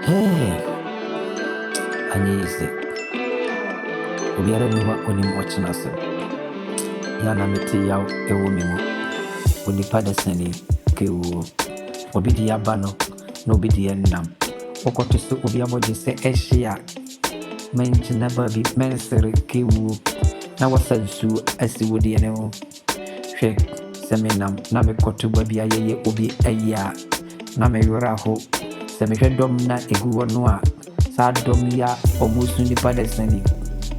Hey, anyese. Obiara ni wa onim ochina se. Ya na meti ya ewo mi mu. Onipa de sani ke wo. Obi di aba no, na obi di enam. Okoto se obi aboje se ehia. Menchi na babi mensere ke wo. Na wasansu asi wodi ene ho. Hwe seminam na me koto babi ayeye obi ayia. Na me yora ho. Se me hwe dom na egu wono a sa dom ya omusu nipa de sani.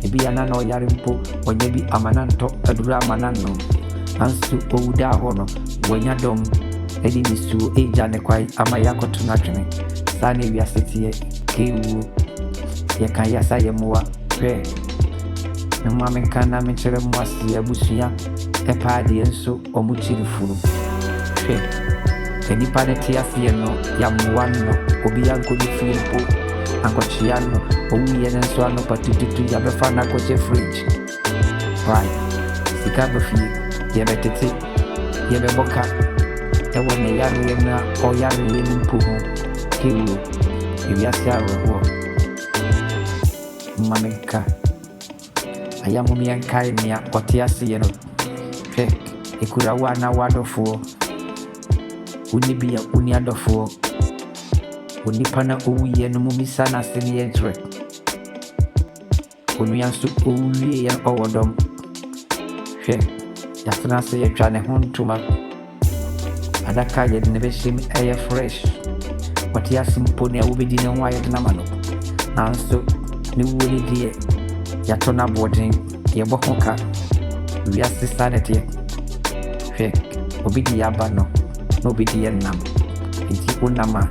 Ebi ya na no yare mpo onye bi amananto adura amananno ansu owuda ho no wonya dom edi bisu eja ne kwai ama yakoto na twene sa na wi asetie kewu ye kan ya sa ye moa hwe no ma men kan na men chere mo asie abusuya epa de enso omuchiri furu hwe enipa ne tia sie no ya moa no obi ya nkodi firipo ankochiano owiye nenso ano patututu ya befa na koche fridge right sika befi ye betete ye beboka ewo ne yaro ye na o yaro ye mpu ho kiwo ewiase awo mamenka ayamu mi ankai ni otiase ye no hwe ekura wa na wadofo unibia uniadofo onipa na owuye no mumisa na sene yentre onuyanso owuye ya owodom hwe yasena se yetwa ne hontuma adaka ye ne behim eye fresh wati asimpo ne obedi ne ho aye na mano nanso ne wuri die yato na bodin ye bokoka wi asisarete hwe obedi yaba no no obedi ye nam enti onama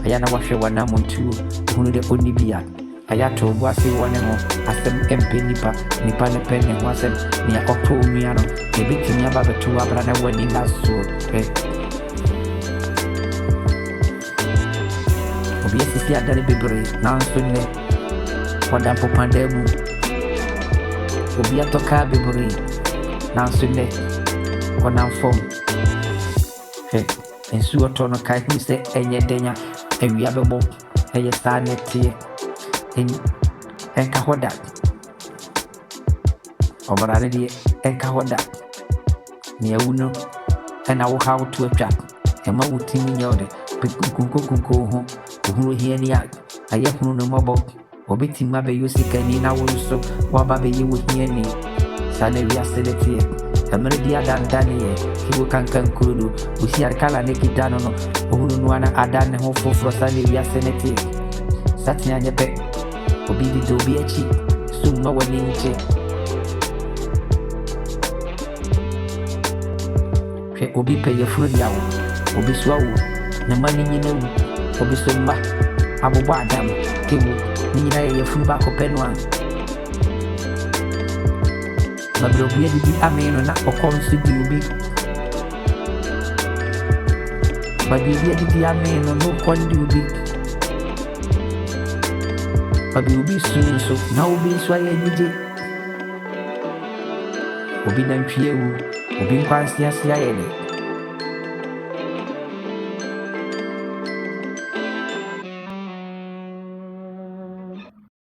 ayana wahwe wana muntu hunu de onibia ayato bwase wone ho asem empe nipa ne pene ho asem ne oto onua no ebetimi aba betu abra na wani laso obi asisi adare bebre na nso ne wada popande mu obi atoka bebre na nso ne kona fom ensu oto no kai hu se enye denya ewia bebo eye sanete enka hoda obarane die enka hoda ne ewuno ena wo how to atwa ema wutimi nyode kunko ho ohuru hia ni aye hunu no mobo obitima be yosika ni na wo so waba be yewo hia ni sane wia selete amere dia dandani ye kiwo kankan kurudu usi arkala ne kidano no ohuru no ana adane ho foforo sane wia senete satnya nyepe obidi dobi achi summa wani nche ke obi pe ye furu yawo obi suawo ne mani nyine wu obi sumba abuba adam kiwo nyina ye furu ba ko penwa babro biye di ameno na okonsu di ubi babi biye di ameno no kondi ubi babi ubi sunso na ubi so aye nije obi na ntwie wu obi kwansi asia ye ne